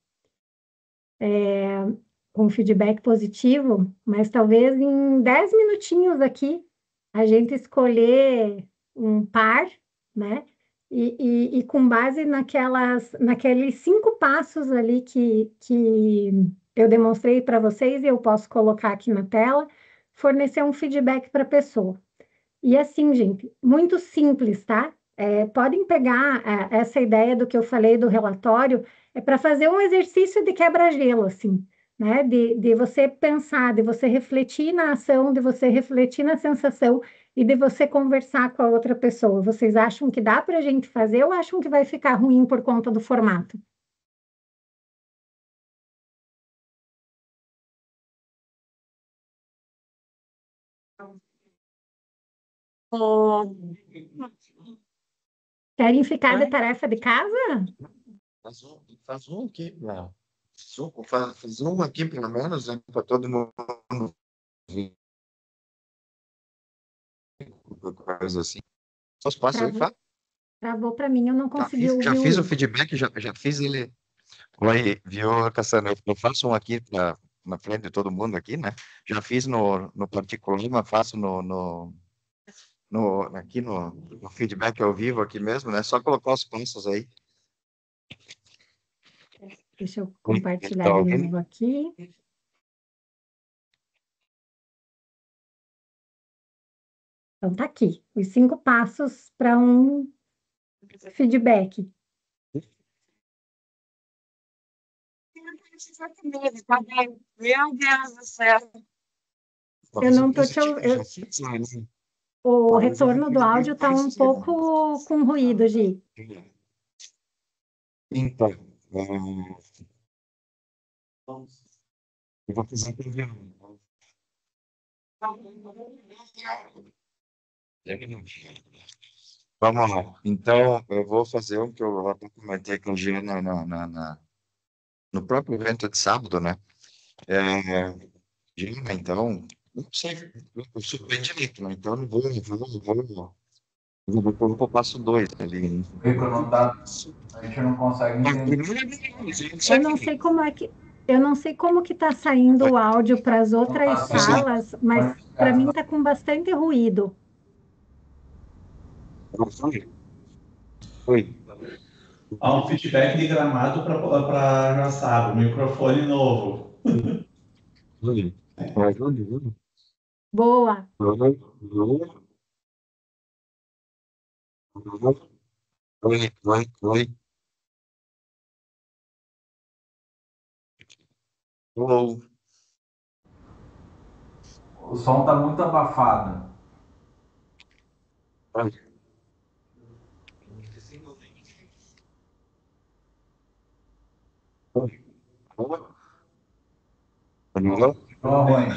com feedback positivo, mas talvez em 10 minutinhos aqui a gente escolher um par, né? E com base naqueles 5 passos ali que eu demonstrei para vocês e eu posso colocar aqui na tela, fornecer um feedback para a pessoa. E assim, gente, muito simples, tá? Podem pegar essa ideia do que eu falei do relatório, para fazer um exercício de quebra-gelo, assim, né? De você pensar, de você refletir na ação, de você refletir na sensação e de você conversar com a outra pessoa. Vocês acham que dá para a gente fazer ou acham que vai ficar ruim por conta do formato? Querem ficar de tarefa de casa? Faz um aqui, não. Faz um aqui, pelo menos, né, para todo mundo ver qualquer coisa assim. Só os passos aí, Travou, fala. travou para mim, eu não consegui Já ouvir o fiz o I. feedback, já fiz ele. Oi, viu, Cassandra? Eu faço um aqui na frente de todo mundo aqui, né? Já fiz no particular, mas faço aqui no feedback ao vivo aqui mesmo, né? Só colocar os passos aí. Deixa eu Tá compartilhar de ouvindo? novo aqui. Então, tá aqui, os 5 passos para um feedback. Meu Deus do céu. Eu não tô te Positivo, já ouvindo. fiz lá, né? O Mas eu já retorno do fiz áudio bem está um parecido. pouco com ruído, Gi. Então, eu vou fazer para ver. Vamos lá. Então, eu vou fazer um que eu até comentei com o Jean no próprio evento de sábado, né? É, Jean, então, não sei, eu sou bem direito, né? Então, eu vou para o passo 2 ali. Né? O Igor não tá, a gente não consegue Mas entender. primeiro, isso Eu não sei aqui. como é que eu não sei como que está saindo o áudio para as Não outras tá Assim, saindo. salas, mas para mim está com bastante ruído. Oi. Há um feedback de Gramado para Joaçaba, microfone novo. Oi. Boa. Oi. Hello. O som tá muito abafado. Oi.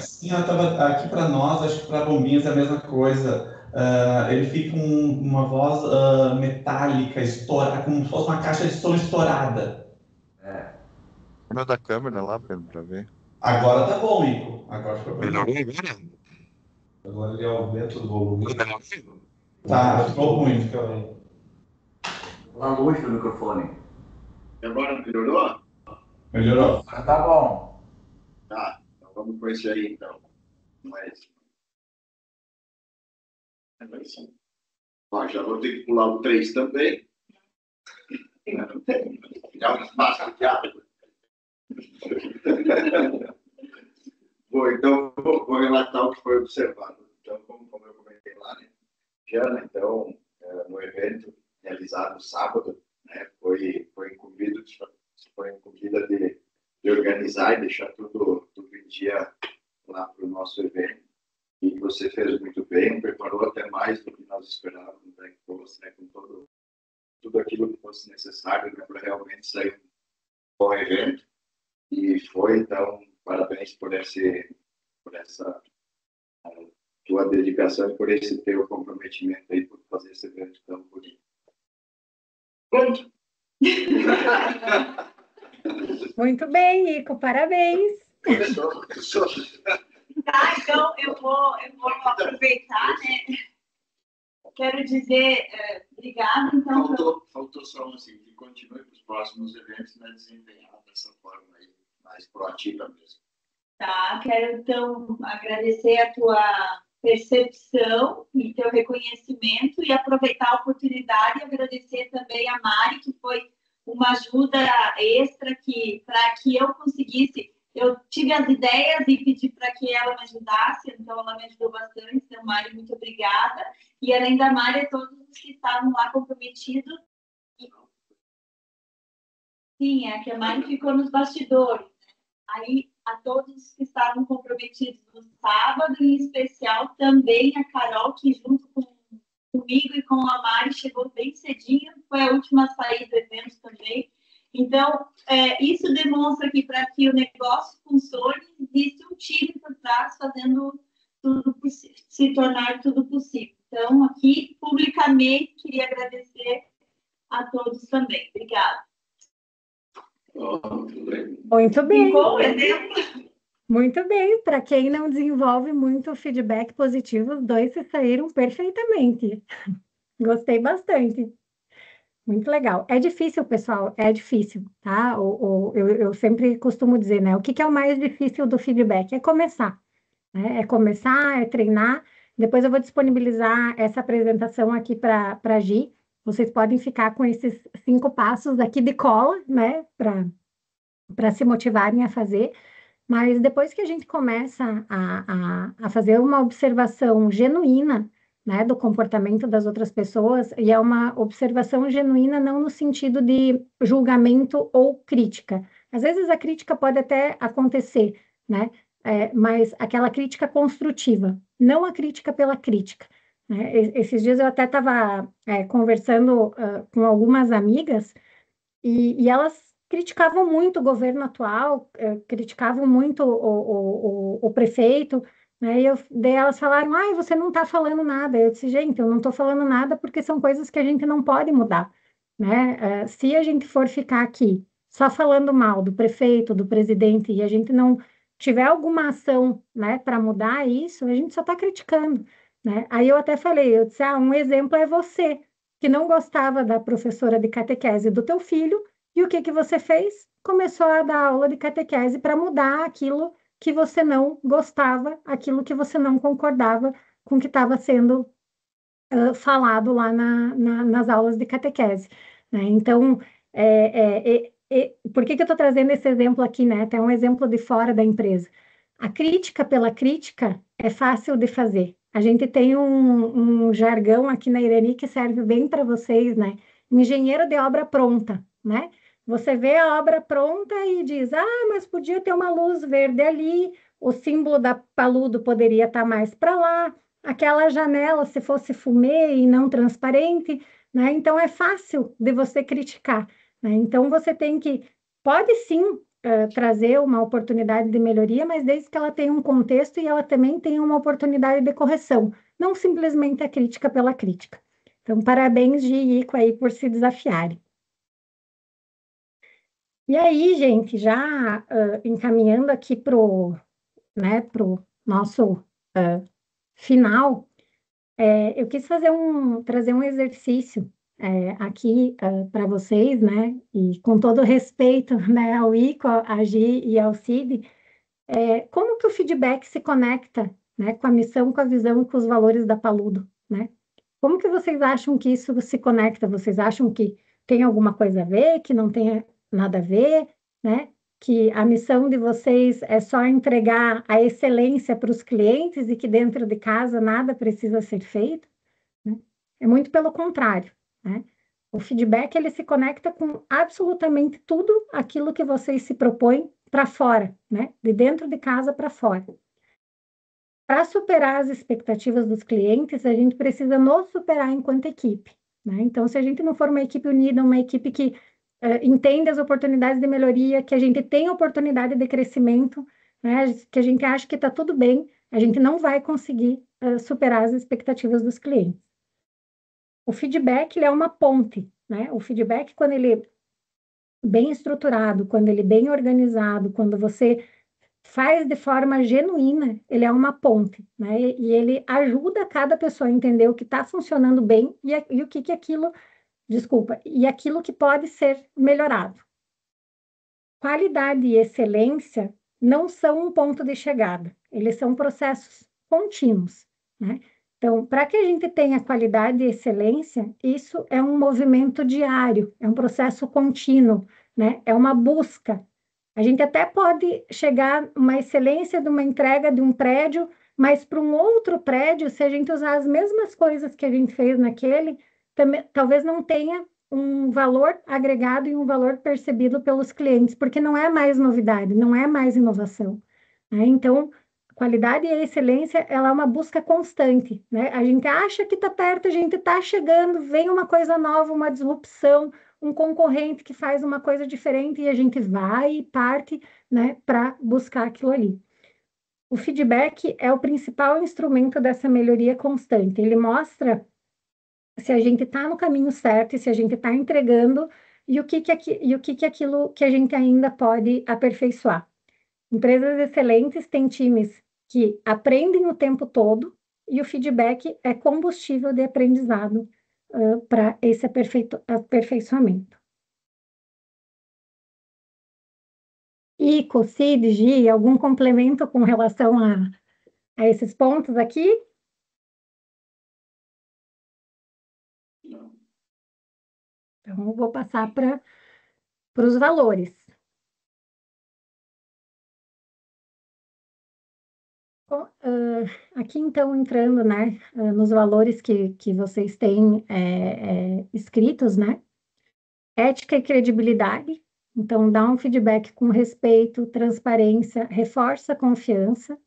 Sim, eu tava aqui para nós, acho que para Bombinhas é a mesma coisa. Ele fica com uma voz metálica, estourada, como se fosse uma caixa de som estourada. O da câmera lá, Pedro, para ver. Agora tá bom, Ico. Agora ficou bom. Melhorou agora? Agora ele aumenta o volume. Tá, ficou ruim. A luz do microfone. Agora melhorou? Melhorou. Tá bom. Tá, então vamos com esse aí, então. Ó, já vou ter que pular o 3 também. Já um espaço de água. Bom, então vou relatar o que foi observado. Então, como eu comentei lá, né? Jana, então, no evento realizado sábado, né, foi incumbida de organizar e deixar tudo em dia lá para o nosso evento. E você fez muito bem, preparou até mais do que nós esperávamos, né, que fosse, né, com tudo aquilo que fosse necessário, né, para realmente sair um bom evento. E foi, então, parabéns por essa tua dedicação e por esse teu comprometimento aí, por fazer esse evento tão bonito. Pronto! Muito bem, Ico, parabéns. Começou. Tá, então eu vou aproveitar, né? Quero dizer obrigada, então. Faltou só assim, que continue para os próximos eventos, né, desempenhar dessa forma aí, mais proativa mesmo. Tá, quero então agradecer a tua percepção e teu reconhecimento e aproveitar a oportunidade e agradecer também a Mari, que foi uma ajuda extra para que eu conseguisse. Eu tive as ideias e pedi para que ela me ajudasse, então ela me ajudou bastante. Então, Mari, muito obrigada. E além da Mari, todos os que estavam lá comprometidos. Sim, é que a Mari ficou nos bastidores. Aí, a todos que estavam comprometidos no sábado, em especial também a Carol, que junto comigo e com a Mari chegou bem cedinho, foi a última a sair do evento também. Então, isso demonstra que para que o negócio funcione, existe um time por trás fazendo tudo se tornar tudo possível. Então, aqui, publicamente, queria agradecer a todos também. Obrigada. Muito bem. Ficou o exemplo? Muito bem. Para quem não desenvolve muito feedback positivo, os dois se saíram perfeitamente. Gostei bastante. Muito legal. É difícil, pessoal, é difícil, tá? Eu sempre costumo dizer, né? O que é o mais difícil do feedback? É começar, né? É começar, é treinar. Depois eu vou disponibilizar essa apresentação aqui para a Gi. Vocês podem ficar com esses 5 passos aqui de cola, né? Para se motivarem a fazer. Mas depois que a gente começa a fazer uma observação genuína, né, do comportamento das outras pessoas, e é uma observação genuína não no sentido de julgamento ou crítica. Às vezes a crítica pode até acontecer, né, mas aquela crítica construtiva, não a crítica pela crítica. Né? Esses dias eu até estava conversando com algumas amigas e elas criticavam muito o governo atual, criticavam muito o prefeito, né? E daí elas falaram, você não está falando nada. Eu disse, gente, eu não estou falando nada porque são coisas que a gente não pode mudar, né? Se a gente for ficar aqui só falando mal do prefeito, do presidente, e a gente não tiver alguma ação, né, para mudar isso, a gente só está criticando, né? Aí eu até falei, eu disse, um exemplo é você, que não gostava da professora de catequese do teu filho, e o que você fez? Começou a dar aula de catequese para mudar aquilo que você não gostava, aquilo que você não concordava com o que estava sendo falado lá nas aulas de catequese. Né? Então, por que eu estou trazendo esse exemplo aqui? Né? Até um exemplo de fora da empresa. A crítica pela crítica é fácil de fazer. A gente tem um jargão aqui na Irani que serve bem para vocês, né? Engenheiro de obra pronta, né? Você vê a obra pronta e diz, mas podia ter uma luz verde ali, o símbolo da Paludo poderia estar mais para lá, aquela janela, se fosse fumê e não transparente, né? Então, é fácil de você criticar, né? Então, você tem que, pode sim trazer uma oportunidade de melhoria, mas desde que ela tenha um contexto e ela também tenha uma oportunidade de correção, não simplesmente a crítica pela crítica. Então, parabéns, Gi e Ico, aí por se desafiarem. E aí, gente, já encaminhando aqui para o nosso final, eu quis trazer um exercício aqui para vocês, né? E com todo respeito, né, ao Ico, a Gi e ao Cid, como que o feedback se conecta, né, com a missão, com a visão e com os valores da Paludo, né? Como que vocês acham que isso se conecta? Vocês acham que tem alguma coisa a ver, que não tem nada a ver, né? Que a missão de vocês é só entregar a excelência para os clientes e que dentro de casa nada precisa ser feito, né? É muito pelo contrário, né? O feedback, ele se conecta com absolutamente tudo aquilo que vocês se propõem para fora, né? De dentro de casa para fora. Para superar as expectativas dos clientes, a gente precisa nos superar enquanto equipe, né? Então, se a gente não for uma equipe unida, uma equipe que entende as oportunidades de melhoria, que a gente tem oportunidade de crescimento, né? Que a gente acha que está tudo bem, a gente não vai conseguir superar as expectativas dos clientes. O feedback, ele é uma ponte, né? O feedback, quando ele é bem estruturado, quando ele é bem organizado, quando você faz de forma genuína, ele é uma ponte, né? E ele ajuda cada pessoa a entender o que está funcionando bem e o que aquilo, e aquilo que pode ser melhorado. Qualidade e excelência não são um ponto de chegada, eles são processos contínuos, né? Então, para que a gente tenha qualidade e excelência, isso é um movimento diário, é um processo contínuo, né? É uma busca. A gente até pode chegar a uma excelência de uma entrega de um prédio, mas para um outro prédio, se a gente usar as mesmas coisas que a gente fez naquele, também, talvez não tenha um valor agregado e um valor percebido pelos clientes, porque não é mais novidade, não é mais inovação, né? Então, qualidade e excelência, ela é uma busca constante, né? A gente acha que está perto, a gente está chegando, vem uma coisa nova, uma disrupção, um concorrente que faz uma coisa diferente e a gente vai e parte, né, para buscar aquilo ali. O feedback é o principal instrumento dessa melhoria constante. Ele mostra se a gente está no caminho certo e se a gente está entregando e o que aquilo que a gente ainda pode aperfeiçoar. Empresas excelentes têm times que aprendem o tempo todo e o feedback é combustível de aprendizado para esse aperfeiçoamento. Ico, Cid, Gi, algum complemento com relação a esses pontos aqui? Então, eu vou passar para os valores. Bom, aqui, então, entrando, né, nos valores que vocês têm escritos, né? Ética e credibilidade. Então, dá um feedback com respeito, transparência, reforça a confiança,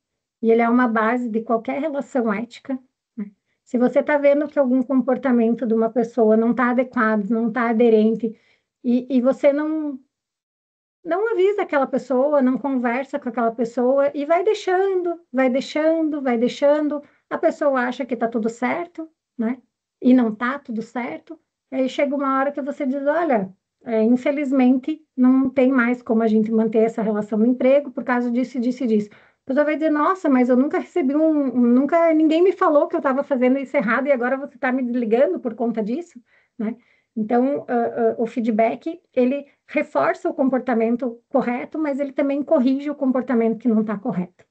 e ele é uma base de qualquer relação ética, né? Se você está vendo que algum comportamento de uma pessoa não está adequado, não está aderente, e você não avisa aquela pessoa, não conversa com aquela pessoa, e vai deixando, a pessoa acha que está tudo certo, né? E não está tudo certo, aí chega uma hora que você diz, olha, infelizmente, não tem mais como a gente manter essa relação no emprego por causa disso, disso e disso. A pessoa vai dizer, nossa, mas eu nunca recebi ninguém me falou que eu estava fazendo isso errado e agora você está me desligando por conta disso, né? Então, o feedback, ele reforça o comportamento correto, mas ele também corrige o comportamento que não está correto.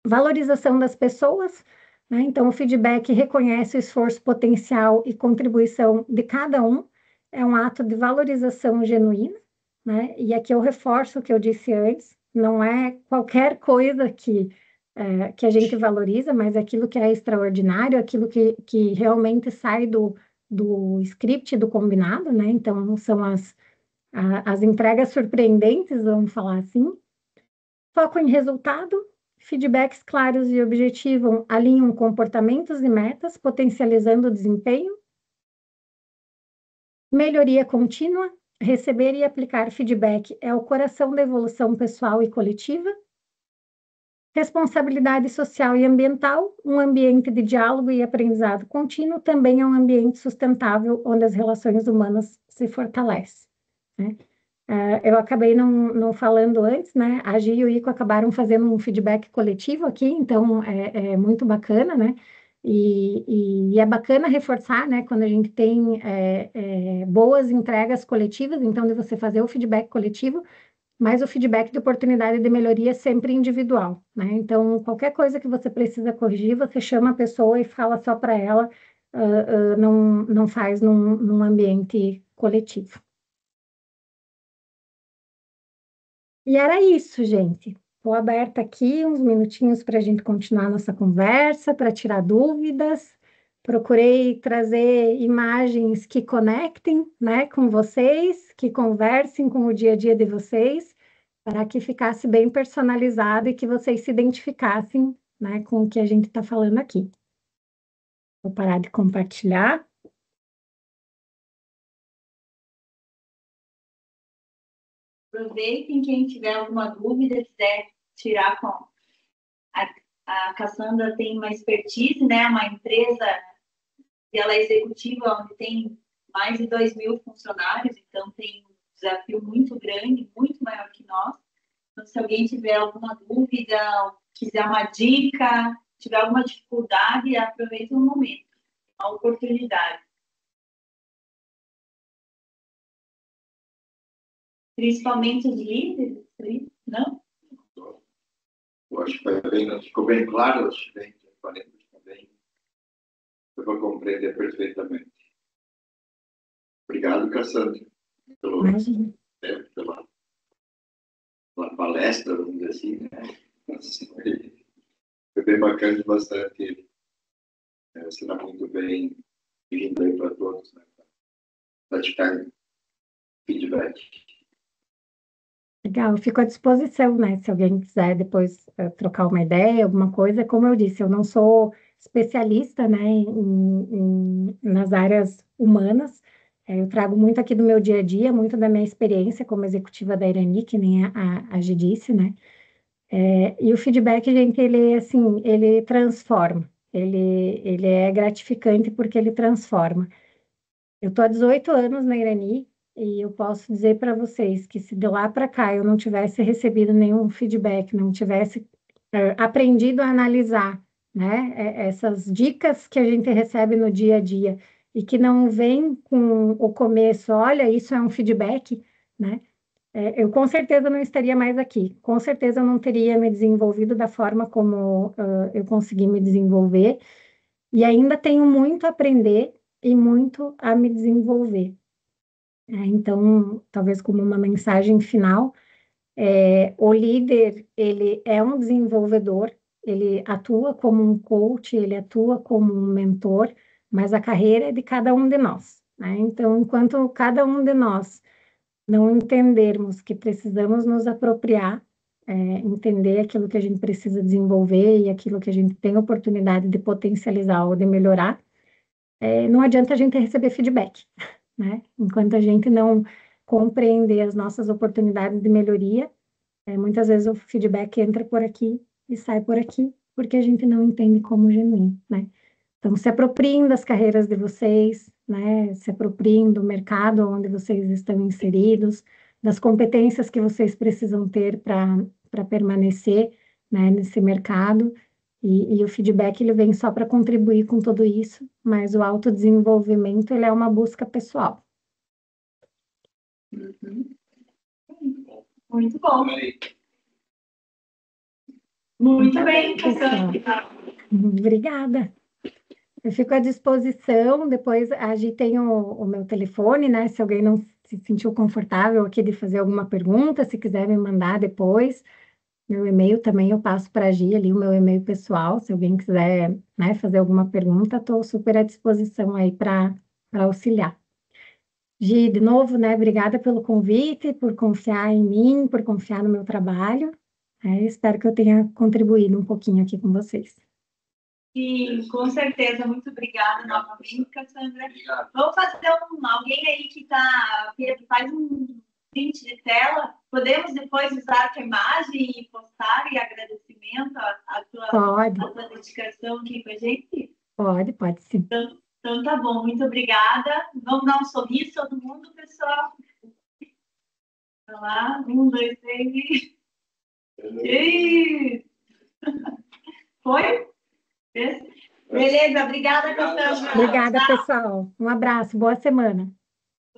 Valorização das pessoas, né? Então, o feedback reconhece o esforço potencial e contribuição de cada um, é um ato de valorização genuína, né? E aqui eu reforço o que eu disse antes, não é qualquer coisa que a gente valoriza, mas aquilo que é extraordinário, aquilo que realmente sai do script, do combinado, né? Então, são as entregas surpreendentes, vamos falar assim. Foco em resultado, feedbacks claros e objetivos alinham comportamentos e metas, potencializando o desempenho. Melhoria contínua, receber e aplicar feedback é o coração da evolução pessoal e coletiva. Responsabilidade social e ambiental, um ambiente de diálogo e aprendizado contínuo, também é um ambiente sustentável onde as relações humanas se fortalecem, né? Eu acabei não falando antes, né? A Gi e o Ico acabaram fazendo um feedback coletivo aqui, então é muito bacana, né? E é bacana reforçar, né? Quando a gente tem boas entregas coletivas, então de você fazer o feedback coletivo, mas o feedback de oportunidade de melhoria é sempre individual, né? Então, qualquer coisa que você precisa corrigir, você chama a pessoa e fala só para ela, não faz num ambiente coletivo. E era isso, gente. Estou aberta aqui uns minutinhos para a gente continuar nossa conversa, para tirar dúvidas. Procurei trazer imagens que conectem, né, com vocês, que conversem com o dia a dia de vocês, para que ficasse bem personalizado e que vocês se identificassem, né, com o que a gente está falando aqui. Vou parar de compartilhar. Aproveitem, quem tiver alguma dúvida, quiser tirar com a Cassandra tem uma expertise, né? Uma empresa, ela é executiva, onde tem mais de 2.000 funcionários, então tem um desafio muito grande, muito maior que nós. Então, se alguém tiver alguma dúvida, quiser uma dica, tiver alguma dificuldade, aproveite o momento, a oportunidade. Principalmente os líderes, não? Eu acho que ficou bem claro, acho que bem transparente também. Eu vou compreender perfeitamente. Obrigado, Cassandra, pela palestra, vamos dizer assim, né? Foi bem bacana e bastante. Será muito bem-vindo aí para todos, né? Praticar feedback. Legal, eu fico à disposição, né? Se alguém quiser depois trocar uma ideia, alguma coisa, como eu disse, eu não sou especialista, né, nas áreas humanas. Eu trago muito aqui do meu dia a dia, muito da minha experiência como executiva da Irani, que nem a Gi disse, né? E o feedback, gente, ele assim, ele transforma, ele é gratificante porque ele transforma. Eu estou há 18 anos na Irani e eu posso dizer para vocês que se de lá para cá eu não tivesse recebido nenhum feedback, não tivesse aprendido a analisar, né, essas dicas que a gente recebe no dia a dia e que não vem com o começo, olha, isso é um feedback, né? Eu com certeza não estaria mais aqui, com certeza eu não teria me desenvolvido da forma como eu consegui me desenvolver e ainda tenho muito a aprender e muito a me desenvolver. Então, talvez como uma mensagem final, o líder, ele é um desenvolvedor, ele atua como um coach, ele atua como um mentor, mas a carreira é de cada um de nós, né? Então, enquanto cada um de nós não entendermos que precisamos nos apropriar, entender aquilo que a gente precisa desenvolver e aquilo que a gente tem oportunidade de potencializar ou de melhorar, não adianta a gente receber feedback, né? Enquanto a gente não compreender as nossas oportunidades de melhoria, muitas vezes o feedback entra por aqui e sai por aqui, porque a gente não entende como genuíno, né? Então, se apropriem das carreiras de vocês, né? Se apropriem do mercado onde vocês estão inseridos, das competências que vocês precisam ter para permanecer, né, nesse mercado. E o feedback ele vem só para contribuir com tudo isso, mas o autodesenvolvimento ele é uma busca pessoal. Uhum. Muito bom. Muito bem, Cassandra. Obrigada. Eu fico à disposição, depois a gente tem o meu telefone, né? Se alguém não se sentiu confortável aqui de fazer alguma pergunta, se quiser me mandar depois, meu e-mail também eu passo para a Gi ali, o meu e-mail pessoal, se alguém quiser, né, fazer alguma pergunta, estou super à disposição aí para auxiliar. Gi, de novo, né, obrigada pelo convite, por confiar em mim, por confiar no meu trabalho. Espero que eu tenha contribuído um pouquinho aqui com vocês. Sim, com certeza. Muito obrigada novamente, Cassandra. Obrigado. Vamos fazer alguém aí que tá, Pedro, faz um print de tela. Podemos depois usar a tua imagem e postar em agradecimento à tua dedicação aqui com a gente? Pode sim. Então tá bom, muito obrigada. Vamos dar um sorriso todo mundo, pessoal. Vamos lá, 1, 2, 3 e... Foi? Beleza, obrigada, Cassandra. Obrigada, pessoal. Um abraço, boa semana.